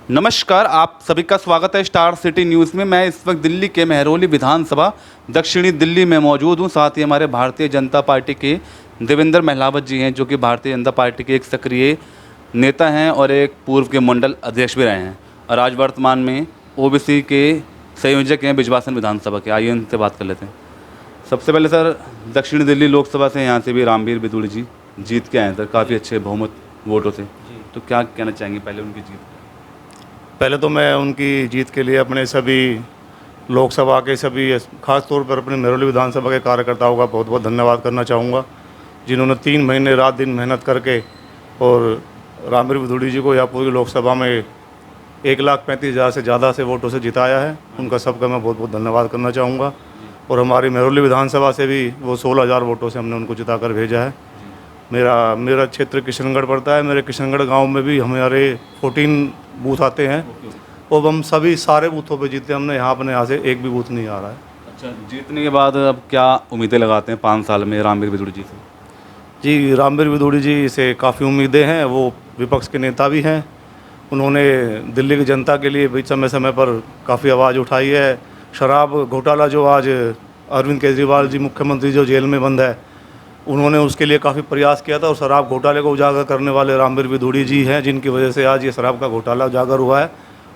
नमस्कार, आप सभी का स्वागत है स्टार सिटी न्यूज़ में। मैं इस वक्त दिल्ली के महरौली विधानसभा दक्षिणी दिल्ली में मौजूद हूं। साथ ही हमारे भारतीय जनता पार्टी के देवेंद्र महलावत जी हैं, जो कि भारतीय जनता पार्टी के एक सक्रिय नेता हैं और एक पूर्व के मंडल अध्यक्ष भी रहे हैं और आज वर्तमान में ओबीसी के संयोजक हैं बिजवासन विधानसभा के। आइए उनसे बात कर लेते हैं। सबसे पहले सर, दक्षिणी दिल्ली लोकसभा से यहाँ से भी रामवीर बिदूड़ी जी जीत के आए सर, काफ़ी अच्छे बहुमत वोटों से। तो क्या कहना चाहेंगे पहले उनकी जीत? पहले तो मैं उनकी जीत के लिए अपने सभी लोकसभा के सभी खास तौर पर अपने महरौली विधानसभा के कार्यकर्ताओं का बहुत बहुत धन्यवाद करना चाहूँगा, जिन्होंने 3 महीने रात दिन मेहनत करके और रामवीर बिदूड़ी जी को यहाँ पूरी लोकसभा में 1,35,000 से ज़्यादा से वोटों से जिताया है। उनका सबका मैं बहुत बहुत धन्यवाद करना चाहूँगा। और हमारी महरौली विधानसभा से भी वो 16,000 वोटों से हमने उनको जिता कर भेजा है। मेरा क्षेत्र किशनगढ़ पड़ता है। मेरे किशनगढ़ गांव में भी हमारे 14 बूथ आते हैं और हम सभी सारे बूथों पे जीते। हमने यहाँ से एक भी बूथ नहीं आ रहा है। अच्छा, जीतने के बाद अब क्या उम्मीदें लगाते हैं 5 साल में रामवीर बिदूड़ी जी से? जी, रामवीर बिदूड़ी जी से काफ़ी उम्मीदें हैं। वो विपक्ष के नेता भी हैं। उन्होंने दिल्ली की जनता के लिए भी समय समय पर काफ़ी आवाज़ उठाई है। शराब घोटाला जो आज अरविंद केजरीवाल जी मुख्यमंत्री जो जेल में बंद है, उन्होंने उसके लिए काफ़ी प्रयास किया था और शराब घोटाले को उजागर करने वाले रामवीर बिदूड़ी जी हैं, जिनकी वजह से आज ये शराब का घोटाला उजागर हुआ है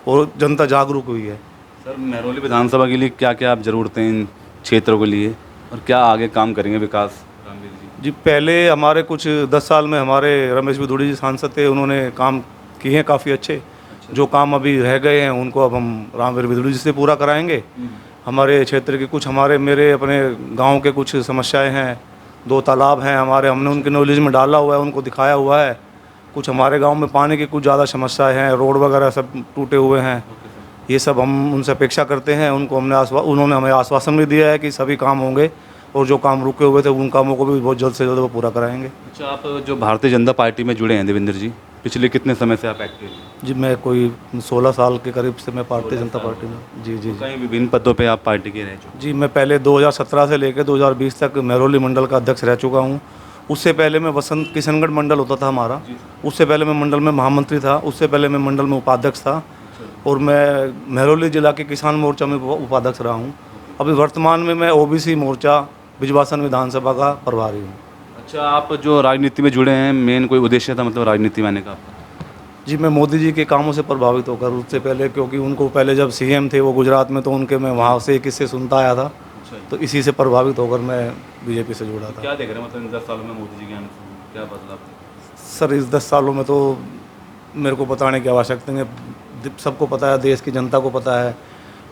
और जनता जागरूक हुई है। सर, महरौली विधानसभा के लिए क्या क्या आप ज़रूरतें इन क्षेत्रों के लिए और क्या आगे काम करेंगे विकास रामवीर जी? जी, पहले हमारे कुछ 10 साल में हमारे रमेश बिदूड़ी जी सांसद थे, उन्होंने काम किए हैं काफ़ी अच्छे। जो काम अभी रह गए हैं उनको अब हम रामवीर बिदूड़ी जी से पूरा कराएंगे। हमारे क्षेत्र के कुछ मेरे अपने गाँव के कुछ समस्याएँ हैं। 2 तालाब हैं हमारे, हमने उनके नॉलेज में डाला हुआ है, उनको दिखाया हुआ है। कुछ हमारे गांव में पानी की कुछ ज़्यादा समस्याएं हैं, रोड वगैरह सब टूटे हुए हैं। ये सब हम उनसे अपेक्षा करते हैं। उन्होंने हमें आश्वासन भी दिया है कि सभी काम होंगे और जो काम रुके हुए थे उन कामों को भी बहुत जल्द से जल्द वो पूरा कराएंगे। अच्छा, आप जो भारतीय जनता पार्टी में जुड़े हैं देवेंद्र जी, पिछले कितने समय से आप एक्टिव हैं? जी, मैं कोई 16 साल के करीब से मैं भारतीय जनता पार्टी में। जी जी। कई विभिन्न पदों पे आप पार्टी के रह चुके? जी, मैं पहले 2017 से लेकर 2020 तक महरौली मंडल का अध्यक्ष रह चुका हूँ। उससे पहले मैं वसंत किशनगढ़ मंडल होता था हमारा, उससे पहले मैं मंडल में महामंत्री था, उससे पहले मैं मंडल में उपाध्यक्ष था और मैं महरौली जिला के किसान मोर्चा में उपाध्यक्ष रहा हूँ। अभी वर्तमान में मैं ओबीसी मोर्चा बिजवासन विधानसभा का प्रभारी हूँ। अच्छा, आप जो राजनीति में जुड़े हैं, मेन कोई उद्देश्य था मतलब राजनीति में आने का आपका? जी, मैं मोदी जी के कामों से प्रभावित होकर, उससे पहले क्योंकि उनको पहले जब सीएम थे वो गुजरात में, तो उनके मैं वहाँ से किस्से सुनता आया था, तो इसी से प्रभावित होकर मैं बीजेपी से जुड़ा था। क्या देख रहे हैं मतलब इन 10 सालों में मोदी जी के आने से क्या बदलाव? सर, इस 10 सालों में तो मेरे को बताने की आवश्यकता नहीं, सबको पता है, देश की जनता को पता है।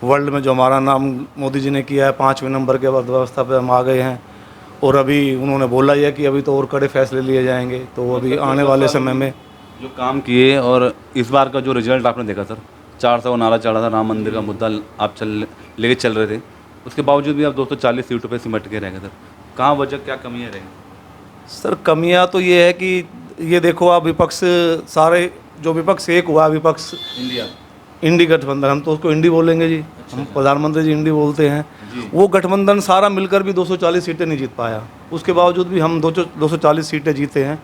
वर्ल्ड में जो हमारा नाम मोदी जी ने किया है, 5वें नंबर के अर्थव्यवस्था पे हम आ गए हैं। और अभी उन्होंने बोला ही है कि अभी तो और कड़े फैसले लिए जाएंगे, तो अभी आने वाले समय में जो काम किए और इस बार का जो रिजल्ट आपने देखा सर, 400 का नारा चढ़ा था, राम मंदिर का मुद्दा आप लेके चल रहे थे, उसके बावजूद भी आप 240 सीटों पे सिमट के रह गए सर। कहाँ वजह, क्या कमियाँ रहेंगी? सर, कमियां तो ये है कि ये देखो, आप विपक्ष सारे जो विपक्ष एक हुआ, विपक्ष इंडी गठबंधन, हम तो उसको इंडी बोलेंगे जी। हम प्रधानमंत्री जी इंडी बोलते हैं। वो गठबंधन सारा मिलकर भी 240 सीटें नहीं जीत पाया। उसके बावजूद भी हम 240 सीटें जीते हैं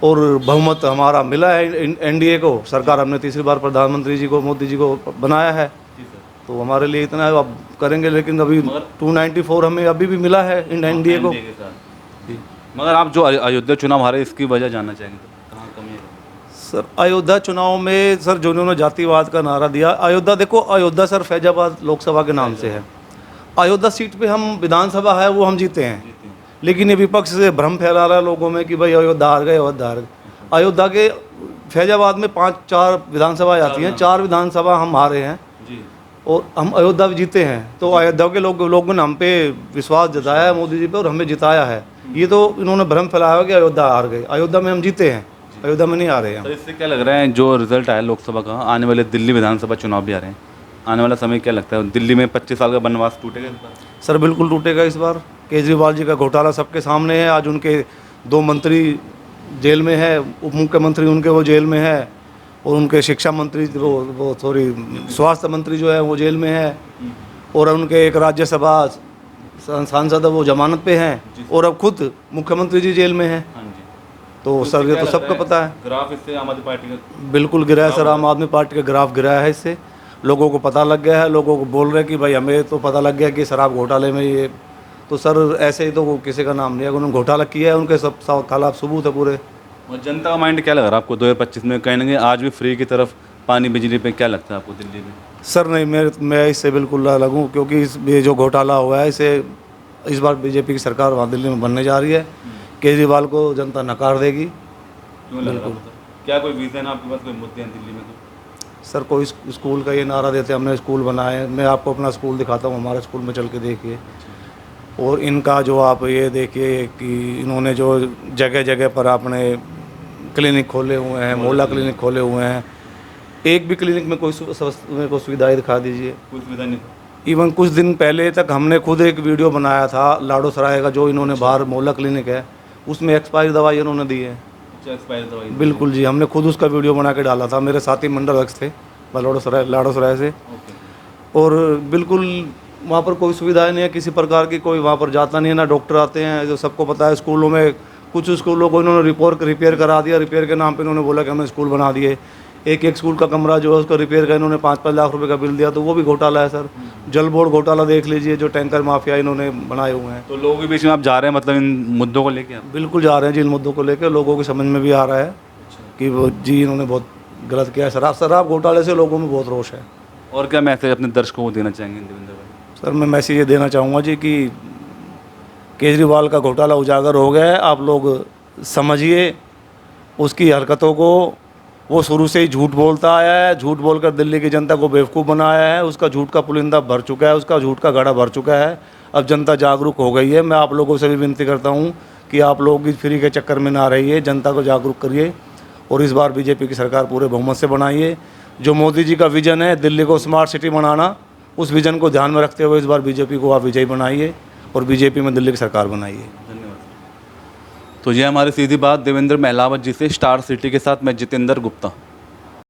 और बहुमत हमारा मिला है एनडीए को। सरकार हमने तीसरी बार प्रधानमंत्री जी को, मोदी जी को बनाया है, तो हमारे लिए इतना है, अब करेंगे। लेकिन अभी 294 हमें अभी भी मिला है एनडीए को। मगर आप जो अयोध्या चुनाव हारे, इसकी वजह जानना चाहेंगे कहाँ कमी है? सर, अयोध्या चुनाव में सर जो उन्होंने जातिवाद का नारा दिया, अयोध्या देखो, अयोध्या सर फैजाबाद लोकसभा के नाम से है। अयोध्या सीट पे हम विधानसभा है वो हम जीते हैं, लेकिन ये विपक्ष से भ्रम फैला रहा है लोगों में कि भाई अयोध्या हार गए, अयोध्या हार गए। अयोध्या के फैजाबाद में 4 विधानसभा आती हैं, 4 विधानसभा हम हारे हैं और हम अयोध्या भी जीते हैं। तो अयोध्या के लोगों ने हम पे विश्वास जताया है मोदी जी पे और हमें जिताया है। ये तो इन्होंने भ्रम फैलाया कि अयोध्या हार गए, अयोध्या में हम जीते हैं, अयोध्या में नहीं आ रहे हैं। तो इससे क्या लग रहा है, जो रिजल्ट आया लोकसभा का, आने वाले दिल्ली विधानसभा चुनाव भी आ रहे हैं, आने वाला समय क्या लगता है, दिल्ली में 25 साल का वनवास टूटेगा इस बार? सर, बिल्कुल टूटेगा इस बार। केजरीवाल जी का घोटाला सबके सामने है। आज उनके 2 मंत्री जेल में है, उप मुख्यमंत्री उनके वो जेल में है और उनके शिक्षा मंत्री स्वास्थ्य मंत्री जो है वो जेल में है और उनके एक राज्यसभा सांसद वो जमानत पे हैं और अब खुद मुख्यमंत्री जी जेल में हैं। तो सर ये तो सबको पता है, ग्राफ इससे आम आदमी पार्टी का बिल्कुल गिरा है सर। आम आदमी पार्टी का ग्राफ गिरा है इससे, लोगों को पता लग गया है, लोगों को बोल रहे हैं कि भाई हमें तो पता लग गया कि शराब घोटाले में ये, तो सर ऐसे ही तो वो किसी का नाम नहीं है, उन्होंने घोटाला किया है, उनके सब खिलाफ सबूत है पूरे। और जनता का माइंड क्या लग रहा है आपको 2025 में? कहीं ना कहीं आज भी फ्री की तरफ पानी बिजली पे क्या लगता है आपको दिल्ली में? सर नहीं, मैं इससे बिल्कुल अलग हूँ, क्योंकि ये जो घोटाला हुआ है इसे इस बार बीजेपी की सरकार वहाँ दिल्ली में बनने जा रही है। केजरीवाल को जनता नकार देगी। क्यों लग रहा है? क्या कोई विजन आपके पास, कोई मुद्दे हैं दिल्ली में? तो सर कोई स्कूल का ये नारा देते हैं हमने स्कूल बनाए, मैं आपको अपना स्कूल दिखाता हूँ, हमारे स्कूल में चल के देखिए। और इनका जो आप ये देखिए कि इन्होंने जो जगह जगह पर अपने क्लिनिक खोले हुए हैं, मोहल्ला क्लिनिक खोले हुए हैं, एक भी क्लिनिक में कोई सुविधाएं दिखा दीजिए। कोई सुविधा नहीं। इवन कुछ दिन पहले तक हमने खुद एक वीडियो बनाया था लाडो सराय का, जो इन्होंने बाहर मोहल्ला क्लिनिक है उसमें एक्सपायरी दवाई इन्होंने दी है। अच्छा, एक्सपायर दवाई? बिल्कुल जी, हमने खुद उसका वीडियो बना के डाला था, मेरे साथी मंडल अध्यक्ष थे लाडो सराय से। और बिल्कुल वहाँ पर कोई सुविधाएं नहीं है किसी प्रकार की, कोई वहाँ पर जाता नहीं है, ना डॉक्टर आते हैं। जो सबको पता है स्कूलों में, कुछ स्कूलों को इन्होंने रिपेयर करा दिया, रिपेयर के नाम पे इन्होंने बोला कि हमने स्कूल बना दिए। एक स्कूल का कमरा जो है उसका रिपेयर का इन्होंने 5-5 लाख रुपए का बिल दिया, तो वो भी घोटाला है सर। जल बोर्ड घोटाला देख लीजिए, जो टैंकर माफिया इन्होंने बनाए हुए हैं। तो लोगों के बीच में आप जा रहे हैं, मतलब इन मुद्दों को लेके आप? बिल्कुल जा रहे हैं जी, इन मुद्दों को लेकर लोगों की समझ में भी आ रहा है कि वो जी इन्होंने बहुत गलत किया है। शराब घोटाले से लोगों में बहुत रोष है। और क्या मैसेज अपने दर्शकों को देना चाहेंगे देवेंद्र भाई? सर मैं मैसेज ये देना चाहूँगा जी कि केजरीवाल का घोटाला उजागर हो गया है, आप लोग समझिए उसकी हरकतों को। वो शुरू से ही झूठ बोलता आया है, झूठ बोलकर दिल्ली की जनता को बेवकूफ़ बनाया है, उसका झूठ का पुलिंदा भर चुका है, उसका झूठ का घड़ा भर चुका है। अब जनता जागरूक हो गई है। मैं आप लोगों से भी विनती करता हूँ कि आप लोग भी फ्री के चक्कर में ना रहिए, जनता को जागरूक करिए और इस बार बीजेपी की सरकार पूरे बहुमत से बनाइए। जो मोदी जी का विजन है दिल्ली को स्मार्ट सिटी बनाना, उस विजन को ध्यान में रखते हुए इस बार बीजेपी को आप विजयी बनाइए और बीजेपी में दिल्ली की सरकार बनाइए। धन्यवाद। तो ये हमारी सीधी बात देवेंद्र महलावत जी से, स्टार सिटी के साथ मैं जितेंद्र गुप्ता।